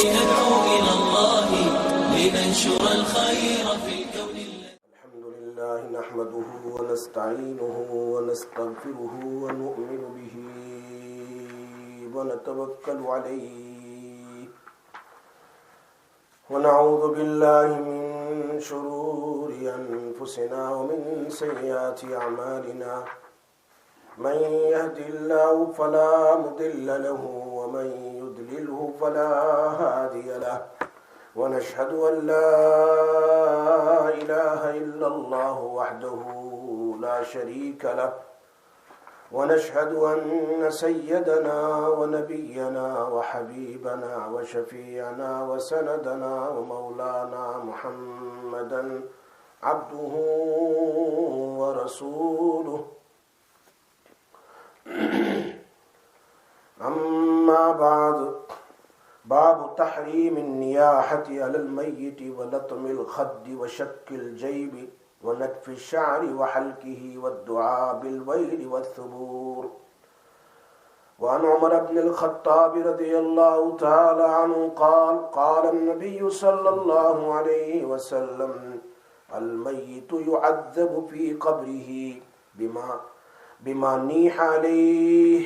ندعو إلى الله لننشر الخير في الكون. الحمد لله نحمده ونستعينه ونستغفره ونؤمن به ونتوكل عليه ونعوذ بالله من شرور أنفسنا ومن سيئات أعمالنا من يهد الله فلا مضل له ومن يضلله فلا هادي له ونشهد أن لا إله إلا الله وحده لا شريك له ونشهد أن سيدنا ونبينا وحبيبنا وشفيعنا وسندنا ومولانا محمدا عبده ورسوله. أما بعد، باب تحريم النياحة على الميت ولطم الخد وشك الجيب ونتف الشعر وحلقه والدعاء بالويل والثبور. وعن عمر بن الخطاب رضي الله تعالى عنه قال قال النبي صلى الله عليه وسلم الميت يعذب في قبره بما نيح عليه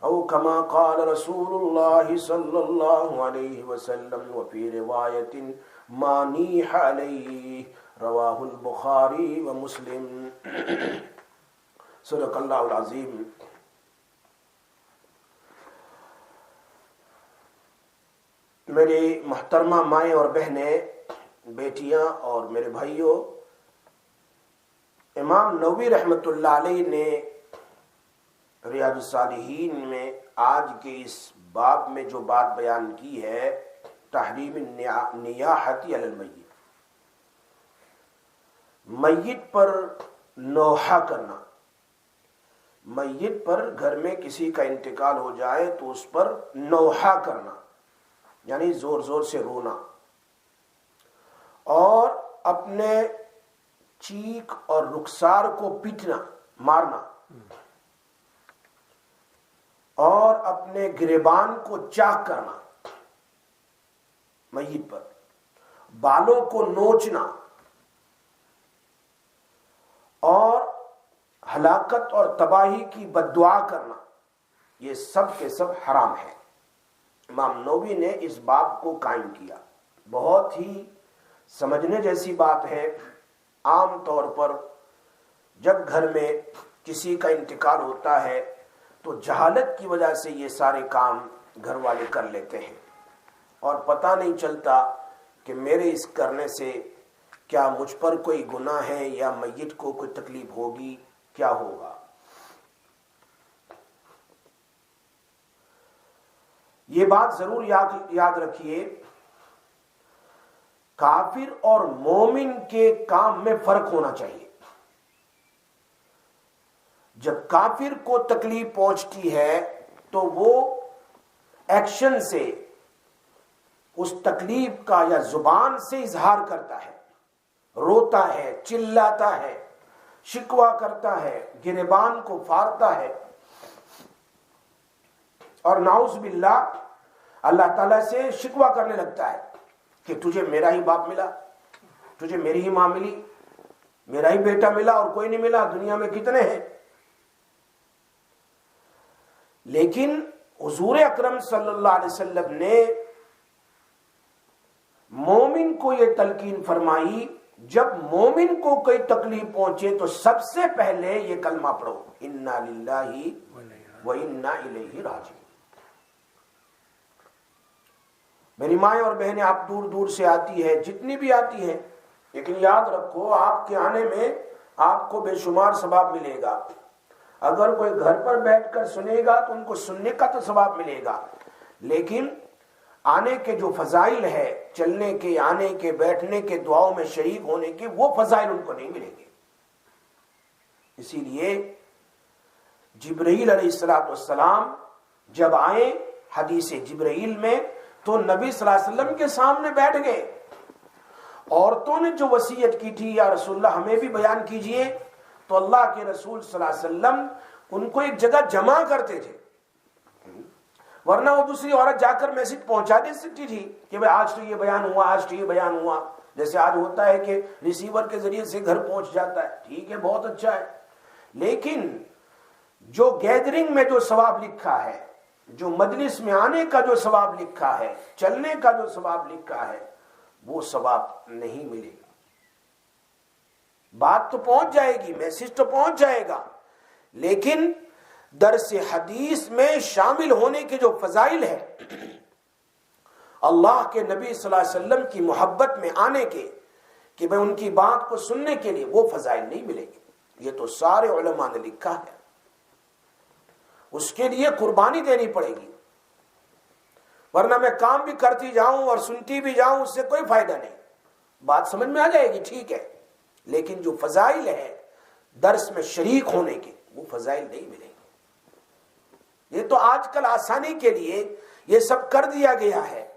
أو كما قال رسول الله صلى الله عليه وسلم وفي رواية ما نيح عليه رواه البخاري ومسلم. صدق اللہ العظیم. میری محترمہ مائیں اور بہنیں، بیٹیاں اور میرے بھائیوں، امام نووی رحمۃ اللہ علیہ نے ریاض الصالحین میں آج کے اس باب میں جو بات بیان کی ہے، تحریم النیاحۃ علی المیت، میت پر نوحہ کرنا. میت پر گھر میں کسی کا انتقال ہو جائے تو اس پر نوحہ کرنا، یعنی زور زور سے رونا اور اپنے چیخ اور رخسار کو پیٹنا، مارنا، اور اپنے گریبان کو چاک کرنا، میت پر بالوں کو نوچنا اور ہلاکت اور تباہی کی بد دعا کرنا، یہ سب کے سب حرام ہے. امام نووی نے اس باب کو قائم کیا. بہت ہی سمجھنے جیسی بات ہے. عام طور پر جب گھر میں کسی کا انتقال ہوتا ہے تو جہالت کی وجہ سے یہ سارے کام گھر والے کر لیتے ہیں اور پتہ نہیں چلتا کہ میرے اس کرنے سے کیا مجھ پر کوئی گناہ ہے یا میت کو کوئی تکلیف ہوگی، کیا ہوگا. یہ بات ضرور یاد رکھیے، کافر اور مومن کے کام میں فرق ہونا چاہیے. جب کافر کو تکلیف پہنچتی ہے تو وہ ایکشن سے اس تکلیف کا یا زبان سے اظہار کرتا ہے، روتا ہے، چلاتا ہے، شکوہ کرتا ہے، گریبان کو پھاڑتا ہے اور نعوذ باللہ اللہ تعالیٰ سے شکوہ کرنے لگتا ہے کہ تجھے میرا ہی باپ ملا، تجھے میری ہی ماں ملی، میرا ہی بیٹا ملا اور کوئی نہیں ملا، دنیا میں کتنے ہیں. لیکن حضور اکرم صلی اللہ علیہ وسلم نے مومن کو یہ تلقین فرمائی، جب مومن کو کوئی تکلیف پہنچے تو سب سے پہلے یہ کلمہ پڑھو، انا للہ و انا الیہ راجعون. میری مائیں اور بہنیں، آپ دور دور سے آتی ہے، جتنی بھی آتی ہیں، لیکن یاد رکھو آپ کے آنے میں آپ کو بے شمار ثواب ملے گا. اگر کوئی گھر پر بیٹھ کر سنے گا تو ان کو سننے کا تو ثواب ملے گا، لیکن آنے کے جو فضائل ہے، چلنے کے، آنے کے، بیٹھنے کے، دعاؤں میں شریک ہونے کے، وہ فضائل ان کو نہیں ملیں گے. اسی لیے جبرائیل علیہ السلام جب آئے حدیث جبرائیل میں تو نبی صلی اللہ علیہ وسلم کے سامنے بیٹھ گئے. عورتوں نے جو وصیت کی تھی، یا رسول اللہ ہمیں بھی بیان کیجئے، تو اللہ کے رسول صلی اللہ علیہ وسلم ان کو ایک جگہ جمع کرتے تھے. ورنہ وہ دوسری عورت جا کر میسج پہنچا دے سکتی تھی کہ بھائی آج تو یہ بیان ہوا، آج تو یہ بیان ہوا، جیسے آج ہوتا ہے کہ ریسیور کے ذریعے سے گھر پہنچ جاتا ہے، ٹھیک ہے، بہت اچھا ہے. لیکن جو گیدرنگ میں جو ثواب لکھا ہے، جو مجلس میں آنے کا جو ثواب لکھا ہے، چلنے کا جو ثواب لکھا ہے، وہ ثواب نہیں ملے گا. بات تو پہنچ جائے گی، میسج تو پہنچ جائے گا، لیکن درس حدیث میں شامل ہونے کے جو فضائل ہے، اللہ کے نبی صلی اللہ علیہ وسلم کی محبت میں آنے کے، کہ میں ان کی بات کو سننے کے لیے، وہ فضائل نہیں ملے گی. یہ تو سارے علماء نے لکھا ہے. اس کے لیے قربانی دینی پڑے گی، ورنہ میں کام بھی کرتی جاؤں اور سنتی بھی جاؤں، اس سے کوئی فائدہ نہیں. بات سمجھ میں آ جائے گی، ٹھیک ہے، لیکن جو فضائل ہے درس میں شریک ہونے کے، وہ فضائل نہیں ملیں گے. یہ تو آج کل آسانی کے لیے یہ سب کر دیا گیا ہے،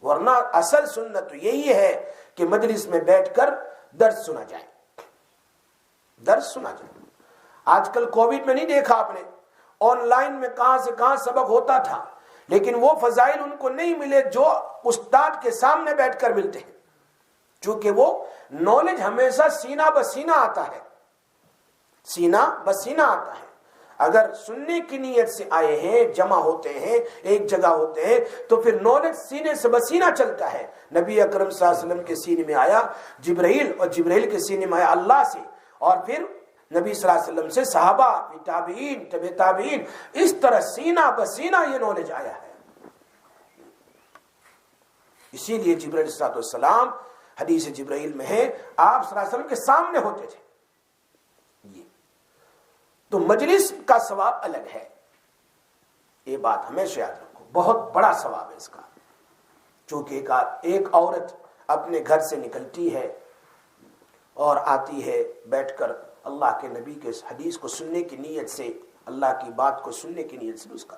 ورنہ اصل سنت یہی ہے کہ مجلس میں بیٹھ کر درس سنا جائے، درس سنا جائے. آج کل کووڈ میں نہیں دیکھا آپ نے، آن لائن میں کہاں سے کہاں سبق ہوتا تھا، لیکن وہ فضائل ان کو نہیں ملے جو استاد کے سامنے بیٹھ کر ملتے ہیں، چونکہ وہ نالج ہمیشہ سینہ بسینہ آتا ہے، سینہ بسینہ آتا ہے. اگر سننے کی نیت سے آئے ہیں، جمع ہوتے ہیں، ایک جگہ ہوتے ہیں، تو پھر نالج سینے سے بسینہ چلتا ہے. نبی اکرم صلی اللہ علیہ وسلم کے سینے میں آیا جبرائیل، اور جبرائیل کے سینے میں آیا اللہ سے، اور پھر نبی صلی اللہ علیہ وسلم سے صحابہ، تابعین، تبع تابعین، اس طرح سینہ بسینہ یہ نالج آیا ہے. اسی لیے جبرائیل علیہ السلام، حدیث جبرائیل میں ہے، آپ صلی اللہ علیہ وسلم کے سامنے ہوتے تھے. یہ تو مجلس کا ثواب الگ ہے، یہ بات ہمیشہ یاد رکھو، بہت بڑا ثواب ہے اس کا. چونکہ ایک عورت اپنے گھر سے نکلتی ہے اور آتی ہے بیٹھ کر اللہ کے نبی کے حدیث کو سننے کی نیت سے، اللہ کی بات کو سننے کی نیت سے اس کا.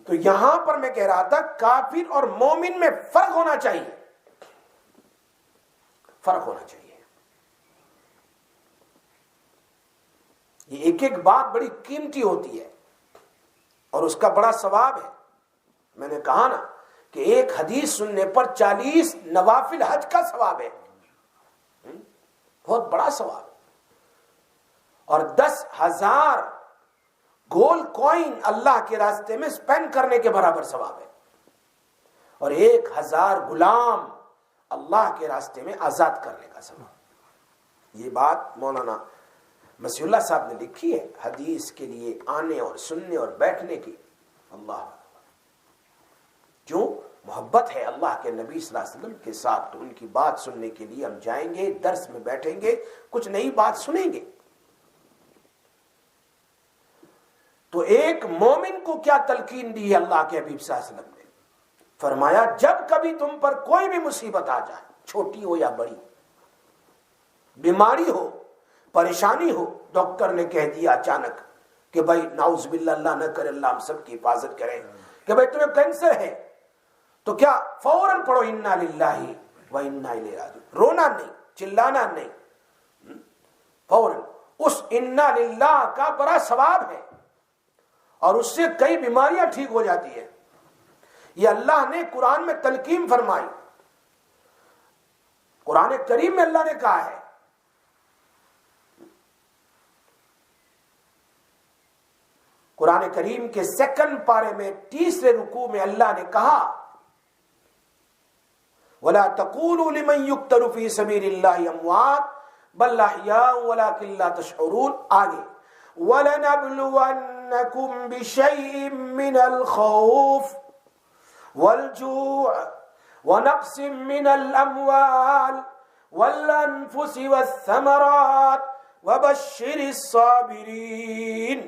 تو یہاں پر میں کہہ رہا تھا کافر اور مومن میں فرق ہونا چاہیے، فرق ہونا چاہیے. یہ ایک ایک بات بڑی قیمتی ہوتی ہے اور اس کا بڑا ثواب ہے. میں نے کہا نا کہ ایک حدیث سننے پر 40 نوافل حج کا ثواب ہے، بہت بڑا ثواب. اور 10,000 گولڈ کوئن اللہ کے راستے میں سپینڈ کرنے کے برابر ثواب ہے، اور 1,000 غلام اللہ کے راستے میں آزاد کرنے کا ثواب. یہ بات مولانا مسیح اللہ صاحب نے لکھی ہے حدیث کے لیے آنے اور سننے اور بیٹھنے کی. اللہ کیوں؟ محبت ہے اللہ کے نبی صلی اللہ علیہ وسلم کے ساتھ، تو ان کی بات سننے کے لیے ہم جائیں گے، درس میں بیٹھیں گے، کچھ نئی بات سنیں گے. تو ایک مومن کو کیا تلقین دی ہے اللہ کے حبیب صلی اللہ علیہ وسلم نے؟ فرمایا جب کبھی تم پر کوئی بھی مصیبت آ جائے، چھوٹی ہو یا بڑی، بیماری ہو، پریشانی ہو، ڈاکٹر نے کہہ دیا اچانک کہ بھائی نعوذ باللہ، اللہ نہ کرے، اللہ ہم سب کی حفاظت کرے، کہ بھائی تمہیں کینسر ہے، تو کیا فوراً پڑھو انا للہ و انا الیہ راجعون. رونا نہیں، چلانا نہیں، فوراً. اس انا للہ کا بڑا ثواب ہے، اور اس سے کئی بیماریاں ٹھیک ہو جاتی ہیں. یہ اللہ نے قرآن میں تلقین فرمائی، قرآن کریم میں اللہ نے کہا ہے. قرآن کریم کے 2 پارے میں 30 رکوع میں اللہ نے کہا وَلَا تَقُولُوا لِمَنْ يُقْتَلُ فِي سَبِيلِ اللَّهِ أَمْوَاتٌ بَلْ أَحْيَاءٌ وَلَكِنْ لَا تَشْعُرُونَ. آگے وَلَنَبْلُوَنَّكُمْ بِشَيْءٍ مِّنَ الْخَوْفِ وَالْجُوعِ وَنَقْصٍ مِّنَ الْأَمْوَالِ وَالْأَنفُسِ وَالثَّمَرَاتِ وَبَشِّرِ الصَّابِرِينَ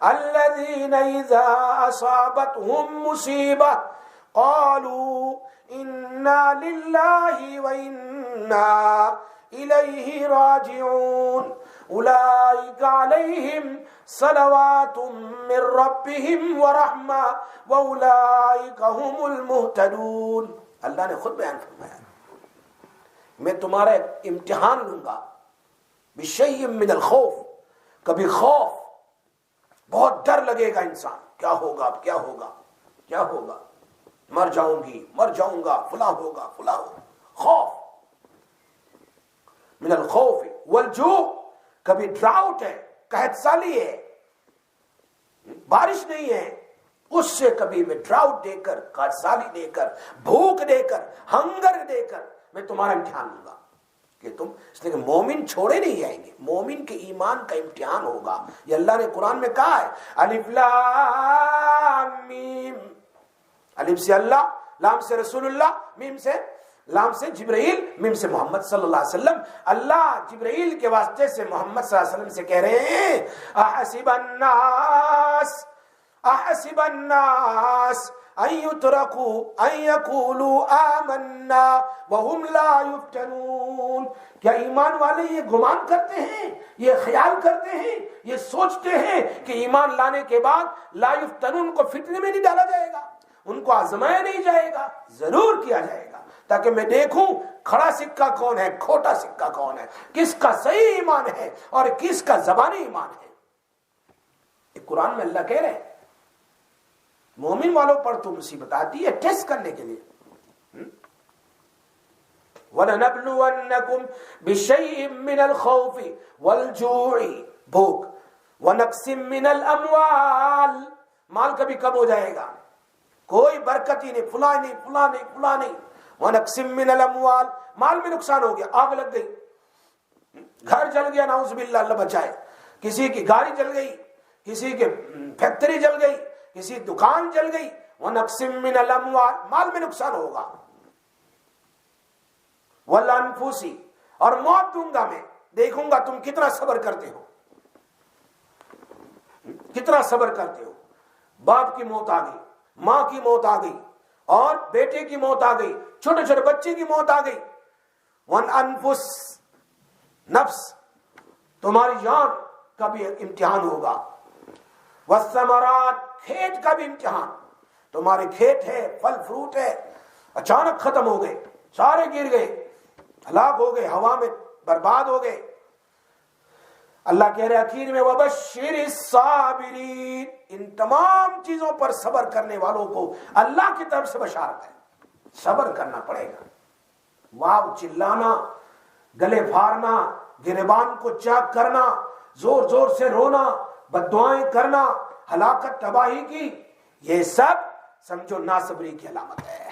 الذين إذا أصابتهم مصيبة قالوا إنا لله وإنا إليه راجعون أولئك عليهم صلوات من ربهم ورحمة وأولئك هم المهتدون. اللہ نے خود بیان فرمایا میں تمہارا امتحان لوں گا بشیء من الخوف، کبھی خوف بہت ڈر لگے گا انسان، کیا ہوگا اب، کیا ہوگا کیا ہوگا، مر جاؤں گی، مر جاؤں گا، فلاں ہوگا فلاں ہوگا. خوف، من الخوف والجوع. کبھی ڈراؤٹ ہے، قحط سالی ہے، بارش نہیں ہے، اس سے کبھی میں ڈراؤٹ دے کر، قحط سالی دے کر، بھوک دے کر، ہنگر دے کر میں تمہارا امتحان لوں گا کہ تم. اس لیے کہ مومن چھوڑے نہیں جائیں گے، مومن کے ایمان کا امتحان ہوگا. یہ اللہ نے قرآن میں کہا ہے، الف لام میم. الف سے اللہ، لام سے رسول اللہ، میم سے، لام سے جبرائیل، میم سے محمد صلی اللہ علیہ وسلم. اللہ جبرائیل کے واسطے سے محمد صلی اللہ علیہ وسلم سے کہہ رہے ہیں، احسب الناس ان يتركوا ان يقولوا آمنا وهم لا يفتنون. کیا ایمان والے یہ گمان کرتے ہیں، یہ خیال کرتے ہیں، یہ سوچتے ہیں کہ ایمان لانے کے بعد لا یفتنون کو فتنے میں نہیں ڈالا جائے گا، ان کو آزمایا نہیں جائے گا؟ ضرور کیا جائے گا، تاکہ میں دیکھوں کھڑا سکہ کون ہے، کھوٹا سکہ کون ہے، کس کا صحیح ایمان ہے اور کس کا زبانی ایمان ہے. قرآن میں اللہ کہہ رہے ہیں مومن والوں پر تو مصیبت آتی ہے ٹیسٹ کرنے کے لیے. وَلَنَبْلُوَنَّكُمْ بِشَيْءٍ مِّنَ الْخَوْفِ وَالْجُوعِ، بھوک، وَنَقْصٍ مِّنَ الْأَمْوَالِ، مال کبھی کم ہو جائے گا، کوئی برکت ہی نہیں، فلاں نہیں فلاں نہیں فلاں نہیں. وَنَقْصٍ مِّنَ الْأَمْوَالِ، مال میں نقصان ہو گیا، آگ لگ گئی، گھر جل گیا، نعوذ باللہ، اللہ بچائے، کسی کی گاڑی جل گئی، کسی کی فیکٹری جل گئی، کسی دکان جل گئی. وَنَقْصٍ مِّنَ الْأَمْوَالِ، مال میں نقصان ہوگا. وَالْأَنفُسِ، اور موت دوں گا میں، دیکھوں گا تم کتنا صبر کرتے ہو، کتنا صبر کرتے ہو. باپ کی موت آ گئی، ماں کی موت آ گئی، اور بیٹے کی موت آ گئی، چھوٹے چھوٹے بچے کی موت آ گئی. وَالْأَنفُسِ، نفس، تمہاری جان کا بھی امتحان ہوگا. وَالثَّمَرَاتِ، کھیت کا بھی امتحان، تمہارے کھیت ہے، پھل فروٹ ہے، اچانک ختم ہو گئے، سارے گر گئے، ہلاک ہو گئے، ہوا میں برباد ہو گئے. اللہ کہہ رہے اخیر میں وَبَشِّرِ الصَّابِرِينَ، ان تمام چیزوں پر صبر کرنے والوں کو اللہ کی طرف سے بشارت ہے، صبر کرنا پڑے گا. واو چلانا، گلے پھاڑنا، گریبان کو چاک کرنا، زور زور سے رونا، بددعائیں کرنا، ہلاکت تباہی کی، یہ سب سمجھو ناصبری کی علامت ہے.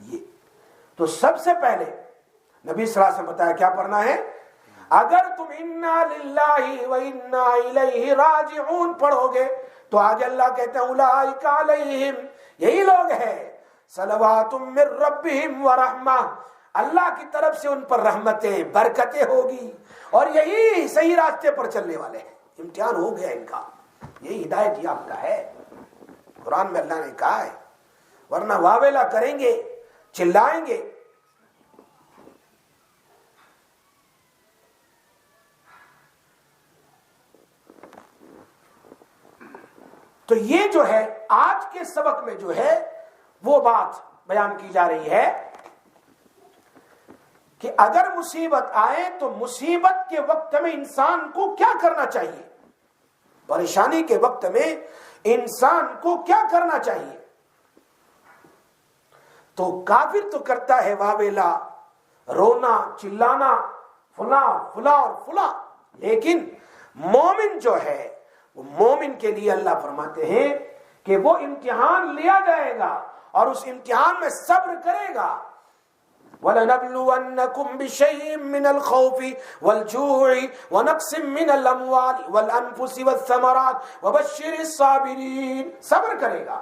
یہ تو سب سے پہلے نبی صلی اللہ علیہ وسلم بتایا کیا پڑھنا ہے. اگر تم انا للہ و انا الیہ راجعون پڑھو گے تو آگے اللہ کہتے ہیں اولئک علیہم، یہی لوگ ہیں، صلوات من ربہم ورحمہ، اللہ کی طرف سے ان پر رحمتیں برکتیں ہوگی، اور یہی صحیح راستے پر چلنے والے ہیں. امتحان ہو گیا ان کا، یہی ہدایت یافتہ ہے. قرآن میں اللہ نے کہا ہے، ورنہ واویلا کریں گے، چلائیں گے. تو یہ جو ہے آج کے سبق میں جو ہے وہ بات بیان کی جا رہی ہے کہ اگر مصیبت آئے تو مصیبت کے وقت میں انسان کو کیا کرنا چاہیے، پریشانی کے وقت میں انسان کو کیا کرنا چاہیے. تو کافر تو کرتا ہے واویلا، رونا، چلانا، فلاں فلاں اور فلاں، لیکن مومن جو ہے وہ مومن کے لیے اللہ فرماتے ہیں کہ وہ امتحان لیا جائے گا اور اس امتحان میں صبر کرے گا. وَلَنَبْلُوَنَّكُمْ بِشَيْءٍ مِّنَ الْخَوْفِ وَالْجُوعِ وَنَقْصٍ مِّنَ الْأَمْوَالِ وَالْأَنفُسِ وَالثَّمَرَاتِ وَبَشِّرِ الصَّابِرِينَ، صبر کرے گا.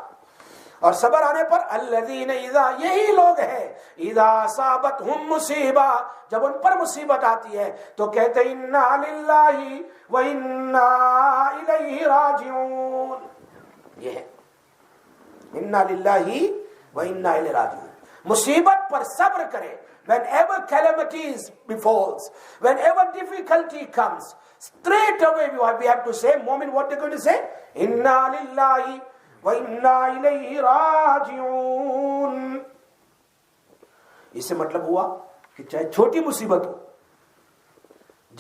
اور صبر آنے پر الذین اذا، یہی لوگ ہیں اذا اصابتہم مصیبہ، جب ان پر مصیبت آتی ہے تو کہتے ہیں انا للہ و انا الیہ راجعون. یہ ہے انا للہ و انا الیہ راجعون. مصیبت پر صبر کرے. Whenever calamities befalls, whenever difficulty comes, straight away we have to say, moment what they're going to say? Inna lillahi wa inna ilayhi raji'un. اس سے مطلب ہوا کہ چاہے چھوٹی مصیبت ہو،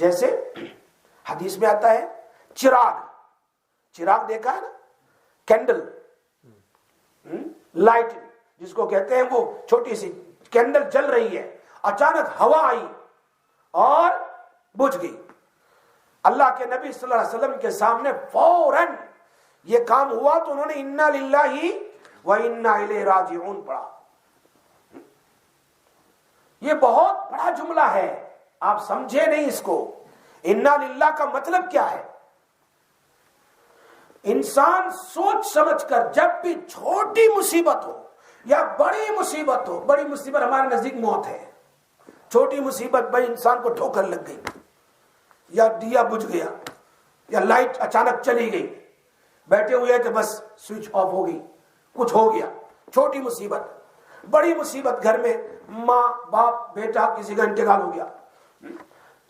جیسے حدیث میں آتا ہے چراغ دیکھا ہے نا، کینڈل، لائٹ جس کو کہتے ہیں، وہ چھوٹی سی کینڈل جل رہی ہے، اچانک ہوا آئی اور بجھ گئی. اللہ کے نبی صلی اللہ علیہ وسلم کے سامنے فوراً یہ کام ہوا تو انہوں نے انا للہ و انا الیہ راجعون پڑھا. یہ بہت بڑا جملہ ہے، آپ سمجھے نہیں اس کو. انا للہ کا مطلب کیا ہے؟ انسان سوچ سمجھ کر جب بھی چھوٹی مصیبت ہو یا بڑی مصیبت ہو، بڑی مصیبت ہمارے نزدیک موت ہے، چھوٹی مصیبت بھائی انسان کو ٹھوکر لگ گئی یا دیا بجھ گیا یا لائٹ اچانک چلی گئی، بیٹھے ہوئے کہ بس سوئچ آف ہو گئی، کچھ ہو گیا، چھوٹی مصیبت. بڑی مصیبت گھر میں ماں باپ بیٹا کسی کا انتقال ہو گیا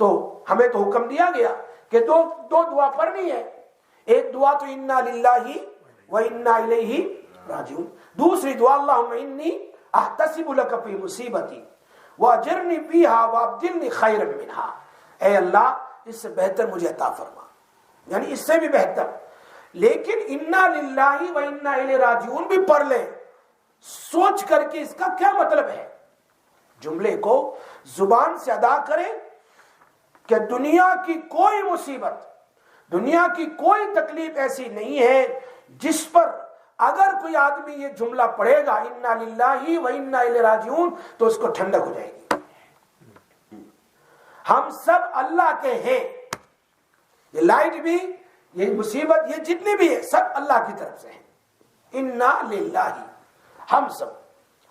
تو ہمیں تو حکم دیا گیا کہ دو دعا پڑھنی ہے. ایک دعا تو انا للہ و انا الیہ راجعون، دوسری دعا اللہم انی احتسب لک فی مصیبتی واجرنی فیہا وابدلنی خیرا منہا. اے اللہ اس سے بہتر مجھے عطا فرما، یعنی اس سے بھی بہتر. لیکن انا للہ و انا الیہ راجعون بھی پڑھ لیں سوچ کر کے اس کا کیا مطلب ہے. جملے کو زبان سے ادا کریں کہ دنیا کی کوئی مصیبت، دنیا کی کوئی تکلیف ایسی نہیں ہے جس پر اگر کوئی آدمی یہ جملہ پڑھے گا انا للہ و انا الیہ راجعون تو اس کو ٹھنڈک ہو جائے گی. ہم سب اللہ کے ہیں، یہ لائٹ بھی، یہ مصیبت، یہ جتنی بھی ہے سب اللہ کی طرف سے ہیں. انا للہ، ہم سب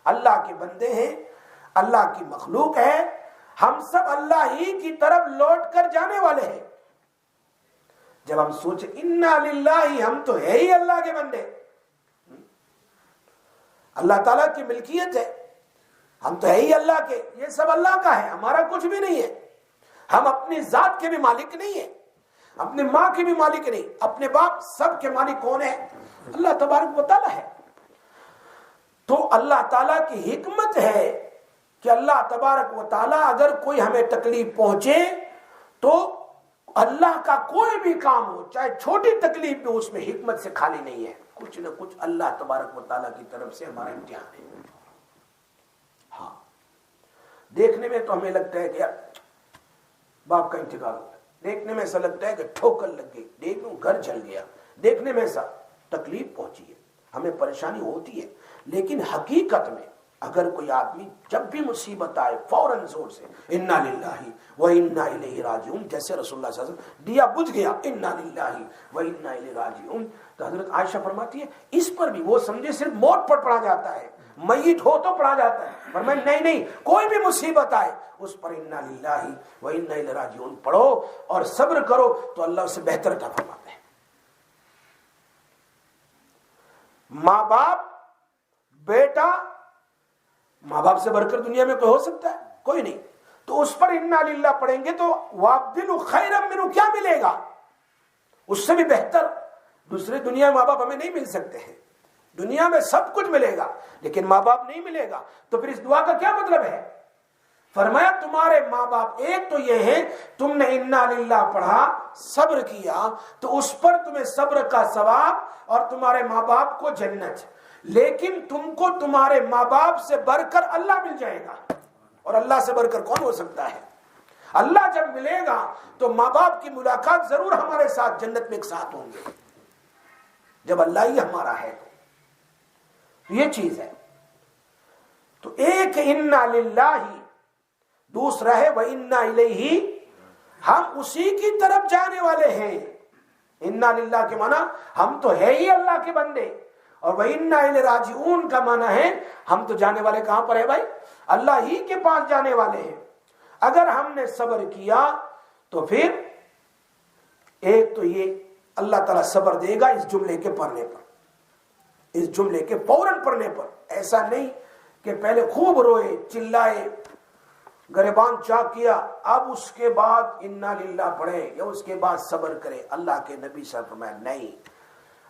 اللہ کے بندے ہیں، اللہ کی مخلوق ہے، ہم سب اللہ ہی کی طرف لوٹ کر جانے والے ہیں. جب ہم سوچیں انا للہ، ہم تو ہے ہی اللہ کے بندے، اللہ تعالیٰ کی ملکیت ہے، ہم تو ہے ہی اللہ کے، یہ سب اللہ کا ہے، ہمارا کچھ بھی نہیں ہے. ہم اپنی ذات کے بھی مالک نہیں ہیں، اپنے ماں کے بھی مالک نہیں، اپنے باپ، سب کے مالک کون ہے؟ اللہ تبارک و تعالیٰ ہے. تو اللہ تعالیٰ کی حکمت ہے کہ اللہ تبارک و تعالیٰ اگر کوئی ہمیں تکلیف پہنچے تو اللہ کا کوئی بھی کام ہو، چاہے چھوٹی تکلیف بھی، اس میں حکمت سے خالی نہیں ہے، کچھ نہ کچھ اللہ تبارک و تعالیٰ کی طرف سے ہمارا امتحان ہے. ہاں، دیکھنے میں تو ہمیں لگتا ہے کہ باپ کا انتقال ہو گیا، دیکھنے میں ایسا لگتا ہے کہ ٹھوکر لگ گئی، دیکھوں گھر جل گیا، دیکھنے میں ایسا تکلیف پہنچی ہے، ہمیں پریشانی ہوتی ہے. لیکن حقیقت میں اگر کوئی آدمی جب بھی مصیبت آئے فوراً زور سے انا للہ و انا الیہ راجعون، جیسے رسول اللہ صلی اللہ علیہ وسلم دیا بجھ گیا انا للہ و انا الیہ راجعون، تو حضرت عائشہ فرماتی ہے اس پر بھی وہ سمجھے صرف موت پر پڑھا جاتا ہے، میت ہو تو پڑھا جاتا ہے، پر میں نہیں، کوئی بھی مصیبت آئے اس پر انا للہ و انا الیہ راجعون پڑھو اور صبر کرو تو اللہ اس سے بہتر عطا فرماتے ہیں. ماں باپ، بیٹا، ماں باپ سے بڑھ کر دنیا میں کوئی ہو سکتا ہے؟ کوئی نہیں. تو اس پر انا للہ پڑھیں گے تو وابدلوا خیرا منہ، کیا ملے گا؟ اس سے بھی بہتر. دوسرے دنیا میں ماں باپ ہمیں نہیں مل سکتے ہیں، دنیا میں سب کچھ ملے گا لیکن ماں باپ نہیں ملے گا. تو پھر اس دعا کا کیا مطلب ہے؟ فرمایا تمہارے ماں باپ، ایک تو یہ ہے تم نے انا للہ پڑھا، صبر کیا تو اس پر تمہیں صبر کا ثواب اور تمہارے ماں باپ کو جنت. لیکن تم کو تمہارے ماں باپ سے بڑھ کر اللہ مل جائے گا، اور اللہ سے بڑھ کر کون ہو سکتا ہے؟ اللہ جب ملے گا تو ماں باپ کی ملاقات ضرور ہمارے ساتھ جنت میں ایک ساتھ ہوں گے، جب اللہ ہی ہمارا ہے. تو یہ چیز ہے. تو ایک انا للہ، دوسرا ہے و انا الیہ، ہم اسی کی طرف جانے والے ہیں. انا للہ کے معنی ہم تو ہے ہی اللہ کے بندے، اور وَإِنَّا إِلَيْهِ رَاجِعُونَ کا معنی ہے ہم تو جانے والے کہاں پر ہے بھائی؟ اللہ ہی کے پاس جانے والے ہیں. اگر ہم نے صبر کیا تو پھر ایک تو یہ اللہ تعالیٰ صبر دے گا اس جملے کے پڑھنے پر، اس جملے کے فوراً پڑھنے پر. ایسا نہیں کہ پہلے خوب روئے، چلائے، گریبان چاک کیا، اب اس کے بعد انا للہ پڑھے یا اس کے بعد صبر کرے. اللہ کے نبی صلی اللہ علیہ وسلم فرمایا نہیں،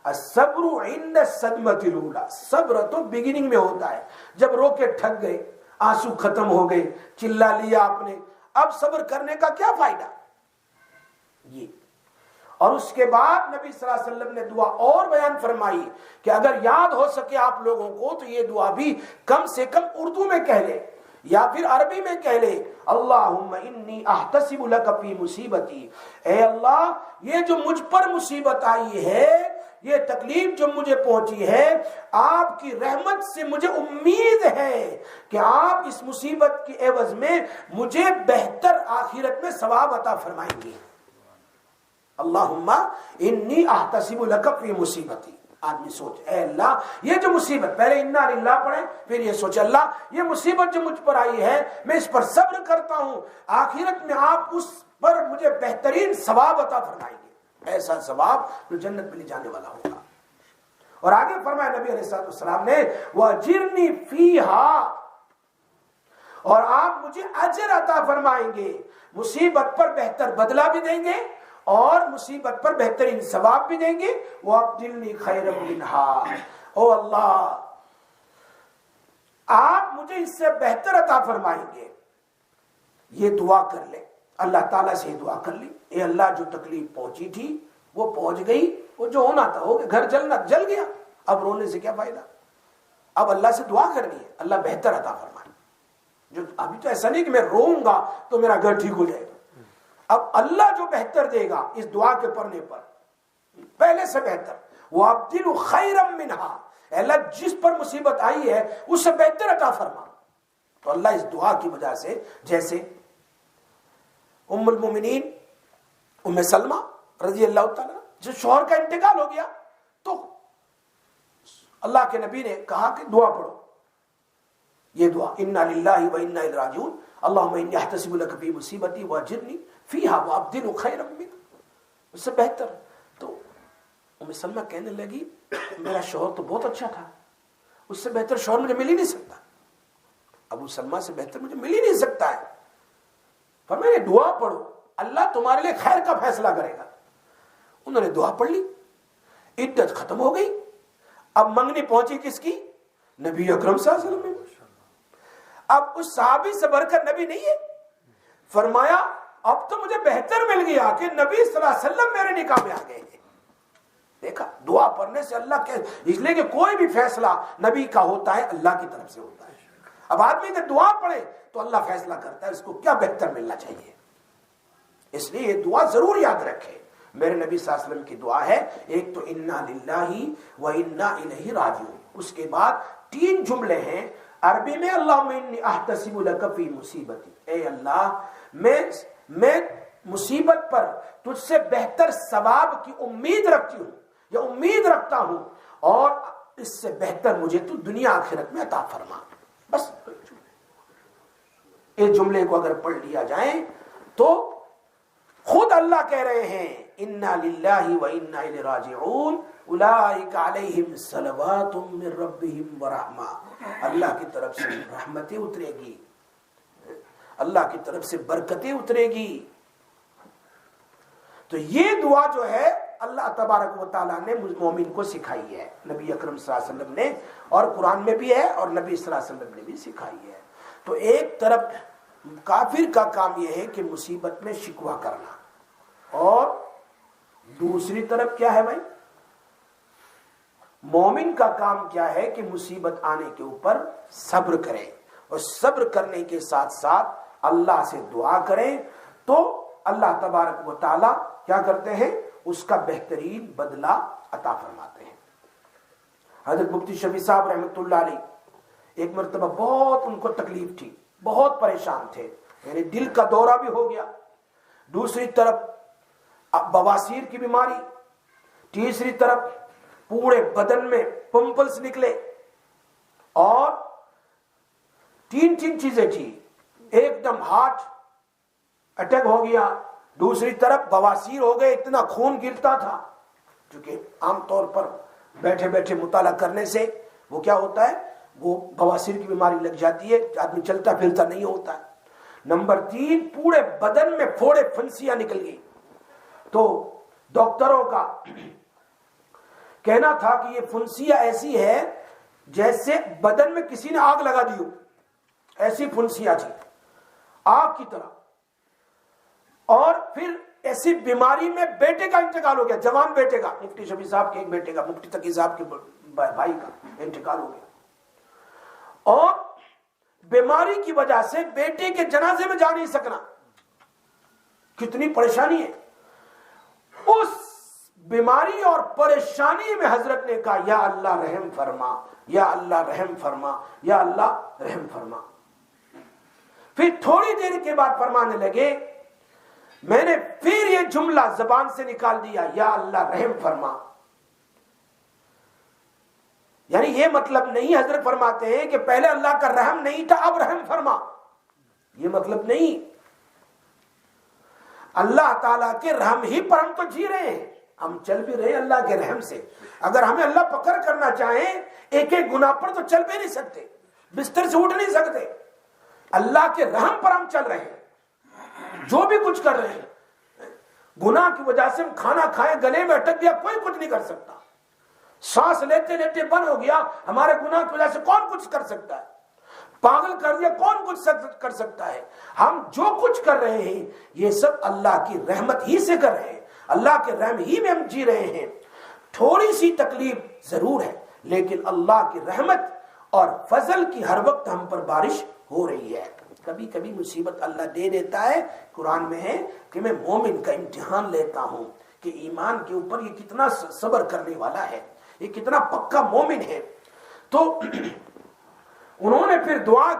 الصبر عند الصدمۃ الاولى، صبر تو بگننگ میں ہوتا ہے، جب رو کے تھک گئے، آنسو ختم ہو گئے، چلا لیا آپ نے، اب صبر کرنے کا کیا فائدہ؟ یہ اور اس کے بعد نبی صلی اللہ علیہ وسلم نے دعا اور بیان فرمائی کہ اگر یاد ہو سکے آپ لوگوں کو تو یہ دعا بھی کم سے کم اردو میں کہہ لے یا پھر عربی میں کہہ لے، اللہم انی احتسب لک فی مصیبتی، اے اللہ یہ جو مجھ پر مصیبت آئی ہے، یہ تکلیف جو مجھے پہنچی ہے، آپ کی رحمت سے مجھے امید ہے کہ آپ اس مصیبت کے عوض میں مجھے بہتر آخرت میں ثواب عطا فرمائیں گے۔ اللہم انی احتسب لک فی مصیبتی، آدمی سوچ اے اللہ یہ جو مصیبت، پہلے انا للہ پڑھے پھر یہ سوچ اللہ یہ مصیبت جو مجھ پر آئی ہے میں اس پر صبر کرتا ہوں، آخرت میں آپ اس پر مجھے بہترین ثواب عطا فرمائیں گے، ایسا ثواب جو جنت میں لے جانے والا ہوگا۔ اور آگے فرمایا نبی علیہ السلام نے وَأَجِرْنِي فِيهَا، اور آپ مجھے اجر عطا فرمائیں گے، مصیبت پر بہتر بدلہ بھی دیں گے اور مصیبت پر بہترین ثواب بھی دیں گے۔ وَأَبْدِلْنِي خَيْرًا مِنْهَا، او اللہ آپ مجھے اس سے بہتر عطا فرمائیں گے۔ یہ دعا کر لے، اللہ تعالیٰ سے دعا کر لی، اے اللہ جو تکلیف پہنچی تھی وہ پہنچ گئی، وہ جو ہونا تھا ہو گیا، گھر جلنا جل گیا، اب رونے سے کیا فائدہ، اب اللہ سے دعا کرنی ہے اللہ بہتر عطا فرمائے۔ جو ابھی تو ایسا نہیں کہ میں روؤں گا تو میرا گھر ٹھیک ہو جائے گا، اب اللہ جو بہتر دے گا اس دعا کے پڑھنے پر پہلے سے بہتر، وَأَبْدِلْ خَيْرًا مِنْهَا، اللہ جس پر مصیبت آئی ہے اس سے بہتر عطا فرما۔ تو اللہ اس دعا کی وجہ سے، جیسے ام المومنین ام سلمہ رضی اللہ تعالیٰ جس شوہر کا انتقال ہو گیا تو اللہ کے نبی نے کہا کہ دعا پڑھو، یہ دعا انا للہ و انا الیہ راجعون، اللہم انی احتسب لک فی مصیبتی واجرنی فیہا وابدل خیرا منہا، اس سے بہتر۔ تو ام سلمہ کہنے لگی میرا شوہر تو بہت اچھا تھا، اس سے بہتر شوہر مجھے مل ہی نہیں سکتا، ابو سلمہ سے بہتر مجھے مل ہی نہیں سکتا ہے، فرمایا دعا پڑھو اللہ تمہارے لیے خیر کا فیصلہ کرے گا۔ انہوں نے دعا پڑھ لی، عدت ختم ہو گئی، اب منگنی پہنچی کس کی؟ نبی اکرم صلی اللہ علیہ وسلم۔ اب اس صحابی سے بڑھ کر نبی نہیں ہے، فرمایا اب تو مجھے بہتر مل گیا کہ نبی صلی اللہ علیہ وسلم میرے نکاح میں آ گئے ہیں۔ دیکھا دعا پڑھنے سے اللہ کے، اس لیے کہ کوئی بھی فیصلہ نبی کا ہوتا ہے اللہ کی طرف سے ہوتا ہے۔ اب آدمی جب دعا پڑھے تو اللہ فیصلہ کرتا ہے اس کو کیا بہتر ملنا چاہیے، اس لیے یہ دعا ضرور یاد رکھے۔ میرے نبی صلی اللہ علیہ وسلم کی دعا ہے، ایک تو انا للہ و انا الیہ راجعون، اس کے بعد 3 جملے ہیں عربی میں، اللہم انی احتسب لک فی مصیبتی، اے اللہ میں مصیبت پر تجھ سے بہتر ثواب کی امید رکھتی ہوں یا امید رکھتا ہوں، اور اس سے بہتر مجھے تو دنیا آخرت میں عطا فرما۔ بس اس جملے کو اگر پڑھ لیا جائے تو خود اللہ کہہ رہے ہیں انا للہ و انا الیہ راجعون اولئک علیہم صلوات من ربہم ورحمہ، اللہ کی طرف سے رحمتیں اترے گی، اللہ کی طرف سے برکتیں اترے گی۔ تو یہ دعا جو ہے اللہ تبارک و تعالیٰ نے مومن کو سکھائی ہے، نبی اکرم صلی اللہ علیہ وسلم نے، اور قرآن میں بھی ہے اور نبی صلی اللہ علیہ وسلم نے بھی سکھائی ہے۔ تو ایک طرف کافر کا کام یہ ہے کہ مصیبت میں شکوہ کرنا، اور دوسری طرف کیا ہے بھائی، مومن کا کام کیا ہے کہ مصیبت آنے کے اوپر صبر کرے، اور صبر کرنے کے ساتھ ساتھ اللہ سے دعا کریں تو اللہ تبارک و تعالی کیا کرتے ہیں، اس کا بہترین بدلہ عطا فرماتے ہیں۔ حضرت مفتی شفیع صاحب رحمۃ اللہ علیہ ایک مرتبہ بہت ان کو تکلیف تھی، بہت پریشان تھے، یعنی دل کا دورہ بھی ہو گیا، دوسری طرف بواسیر کی بیماری، تیسری طرف پورے بدن میں پمپلز نکلے، اور 3 چیزیں تھی، ایک دم ہارٹ اٹیک ہو گیا، دوسری طرف بواسیر ہو گئے، اتنا خون گرتا تھا، کیونکہ عام طور پر بیٹھے بیٹھے مطالعہ کرنے سے وہ کیا ہوتا ہے، وہ بواسیر کی بیماری لگ جاتی ہے، آدمی چلتا پھرتا نہیں ہوتا ہے۔ نمبر 3 پورے بدن میں پھوڑے پھنسیاں نکل گئی، تو ڈاکٹروں کا کہنا تھا کہ یہ پھنسیاں ایسی ہے جیسے بدن میں کسی نے آگ لگا دی ہو، ایسی پھنسیاں تھی آگ کی طرح، اور پھر ایسی بیماری میں بیٹے کا انتقال ہو گیا، جوان بیٹے کا، مفتی شفیع صاحب کے ایک بیٹے کا، مفتی تقی صاحب کے بھائی کا انتقال ہو گیا، اور بیماری کی وجہ سے بیٹے کے جنازے میں جا نہیں سکنا، کتنی پریشانی ہے۔ اس بیماری اور پریشانی میں حضرت نے کہا یا اللہ رحم فرما، یا اللہ رحم فرما، یا اللہ رحم فرما۔ پھر تھوڑی دیر کے بعد فرمانے لگے، میں نے پھر یہ جملہ زبان سے نکال دیا، یا اللہ رحم فرما۔ یعنی یہ مطلب نہیں، حضرت فرماتے ہیں کہ پہلے اللہ کا رحم نہیں تھا اب رحم فرما، یہ مطلب نہیں۔ اللہ تعالیٰ کے رحم ہی پر ہم تو جی رہے ہیں، ہم چل بھی رہے ہیں اللہ کے رحم سے۔ اگر ہمیں اللہ پکڑ کرنا چاہیں ایک ایک گناہ پر تو چل بھی نہیں سکتے، بستر سے اٹھ نہیں سکتے، اللہ کے رحم پر ہم چل رہے ہیں، جو بھی کچھ کر رہے ہیں۔ گناہ کی وجہ سے ہم کھانا کھائیں گلے میں اٹک گیا، کوئی کچھ نہیں کر سکتا، سانس لیتے لیتے بند ہو گیا، ہمارے گناہ کی وجہ سے کون کچھ کر سکتا ہے، پاگل کر دیا کون کچھ کر سکتا ہے۔ ہم جو کچھ کر رہے ہیں یہ سب اللہ کی رحمت ہی سے کر رہے ہیں، اللہ کے رحم ہی میں ہم جی رہے ہیں۔ تھوڑی سی تکلیف ضرور ہے، لیکن اللہ کی رحمت اور فضل کی ہر وقت ہم پر بارش ہو رہی ہے۔ کبھی کبھی مصیبت اللہ دے دیتا ہے، قرآن میں ہے کہ میں مومن کا امتحان لیتا ہوں کہ ایمان کے اوپر یہ کتنا صبر کرنے والا ہے، یہ کتنا پکا مومن ہے۔ تو انہوں نے پھر دعا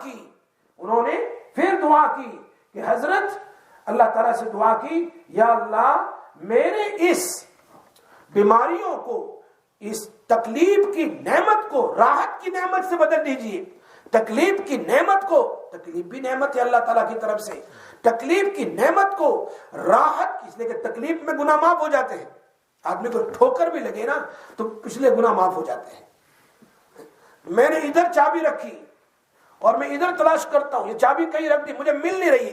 کی کہ حضرت اللہ تعالیٰ سے دعا کی، یا اللہ میرے اس بیماریوں کو، اس تکلیف کی نعمت کو راحت کی نعمت سے بدل دیجئے۔ تکلیف کی نعمت کو، تکلیف بھی نعمت ہے اللہ تعالیٰ کی طرف سے، تکلیف کی نعمت کو راحت، اس لیے کہ تکلیف میں گناہ معاف ہو جاتے ہیں، آدمی کو ٹھوکر بھی لگے نا تو پچھلے گناہ معاف ہو جاتے ہیں۔ میں نے ادھر چابی رکھی اور میں ادھر تلاش کرتا ہوں، یہ چابی کہیں رکھ دی، مجھے مل نہیں رہی،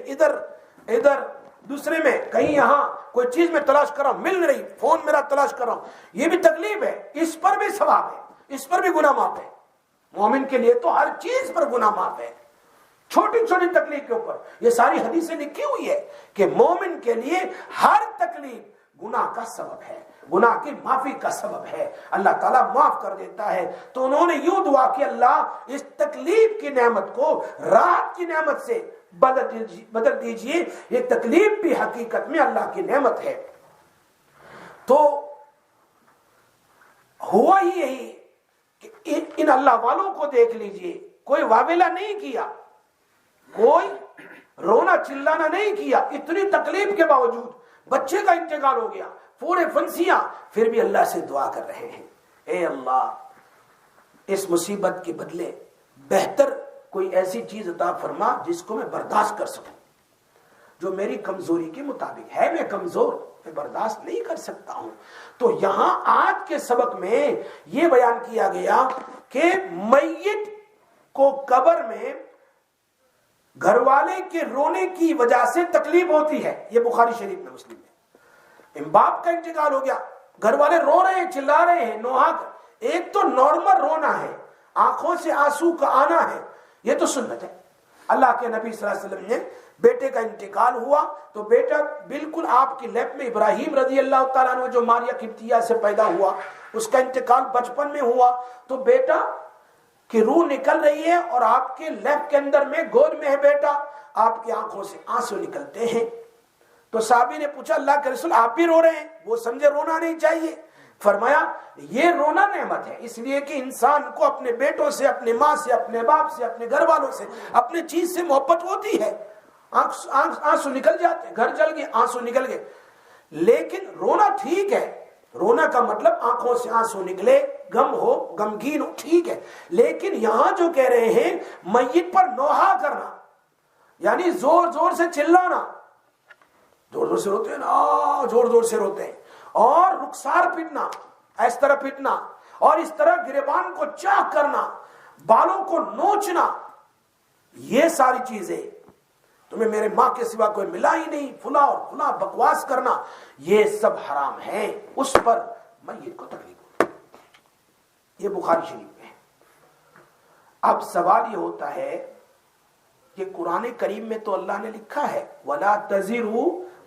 ادھر دوسرے میں کہیں، یہاں کوئی چیز میں تلاش کر رہا ہوں مل نہیں رہی، فون میرا تلاش کر رہا ہوں، یہ بھی تکلیف ہے، اس پر بھی ثواب ہے، اس پر بھی گناہ معاف ہے۔ مومن کے لیے تو ہر چیز پر گناہ معاف ہے، چھوٹی چھوٹی تکلیف کے اوپر۔ یہ ساری حدیثیں لکھی ہوئی ہے کہ مومن کے لیے ہر تکلیف گناہ کا سبب ہے، گناہ کی معافی کا سبب ہے، اللہ تعالیٰ معاف کر دیتا ہے۔ تو انہوں نے یوں دعا کی، اللہ اس تکلیف کی نعمت کو راحت کی نعمت سے بدل دیجئے، یہ تکلیف بھی حقیقت میں اللہ کی نعمت ہے۔ تو ہوا ہی یہی کہ ان اللہ والوں کو دیکھ لیجئے، کوئی واویلہ نہیں کیا، کوئی رونا چلانا نہیں کیا، اتنی تکلیف کے باوجود بچے کا انتقال ہو گیا، پورے فنسیاں، پھر بھی اللہ سے دعا کر رہے ہیں، اے اللہ اس مصیبت کے بدلے بہتر کوئی ایسی چیز عطا فرما جس کو میں برداشت کر سکوں، جو میری کمزوری کے مطابق ہے۔ میں کمزور، میں برداشت نہیں کر سکتا ہوں۔ تو یہاں آج کے سبق میں یہ بیان کیا گیا کہ میت کو قبر میں گھر والے کے رونے کی وجہ سے تکلیف ہوتی ہے، یہ بخاری شریف میں، مسلم میں۔ باپ کا انتقال ہو گیا، گھر والے رو رہے ہیں، چلا رہے ہیں، نوحہ، ایک تو نارمل رونا ہے، آنکھوں سے آنسو کا آنا ہے، یہ تو سنت ہے۔ اللہ کے نبی صلی اللہ علیہ وسلم نے بیٹے کا انتقال ہوا تو بیٹا بالکل آپ کی لیپ میں، ابراہیم رضی اللہ تعالیٰ عنہ جو ماریہ قبطیہ سے پیدا ہوا، اس کا انتقال بچپن میں ہوا، تو بیٹا کی روح نکل رہی ہے اور آپ کے لیپ کے اندر میں، گود میں ہے بیٹا، آپ کی آنکھوں سے آنسو نکلتے ہیں۔ تو صحابی نے پوچھا اللہ کے رسول آپ بھی رو رہے ہیں؟ وہ سمجھے رونا نہیں چاہیے، فرمایا یہ رونا نعمت ہے، اس لیے کہ انسان کو اپنے بیٹوں سے، اپنے ماں سے، اپنے باپ سے، اپنے گھر والوں سے، اپنے چیز سے محبت ہوتی ہے، آنسو نکل جاتے، گھر جل گئے، آنسو نکل گئے، لیکن رونا ٹھیک ہے، رونا کا مطلب آنکھوں سے آنسو نکلے، غم ہو، غمگین ہو، ٹھیک ہے، لیکن یہاں جو کہہ رہے ہیں میت پر نوحہ کرنا، یعنی زور زور سے چلانا، زور زور سے روتے ہیں نا، زور زور سے روتے ہیں، اور رخسار پیٹنا، اس طرح پیٹنا، اور اس طرح گریبان کو چاک کرنا، بالوں کو نوچنا، یہ ساری چیزیں تمہیں میرے ماں کے سوا کوئی ملا ہی نہیں، فلا اور فلا بکواس کرنا، یہ سب حرام ہے، اس پر میت کو تکلیف ہوتی ہے۔ یہ بخاری شریف میں ہے۔ اب سوال یہ ہوتا ہے کہ قرآن کریم میں تو اللہ نے لکھا ہے وَلَا تَزِرُ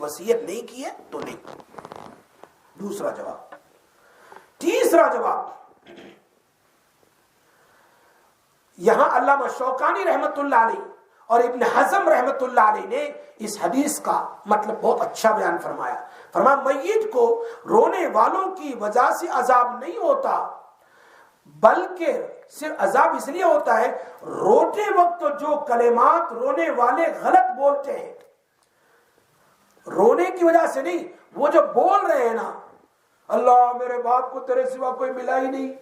وصیت نہیں کی ہے تو نہیں. دوسرا جواب. تیسرا جواب, یہاں علامہ شوکانی رحمت اللہ علیہ اور ابن حزم رحمت اللہ علیہ نے اس حدیث کا مطلب بہت اچھا بیان فرمایا. فرمایا میت کو رونے والوں کی وجہ سے عذاب نہیں ہوتا, بلکہ صرف عذاب اس لیے ہوتا ہے روتے وقت جو کلمات رونے والے غلط بولتے ہیں, رونے کی وجہ سے نہیں, وہ جو بول رہے ہیں نا, اللہ میرے باپ کو تیرے سوا کوئی ملا ہی نہیں,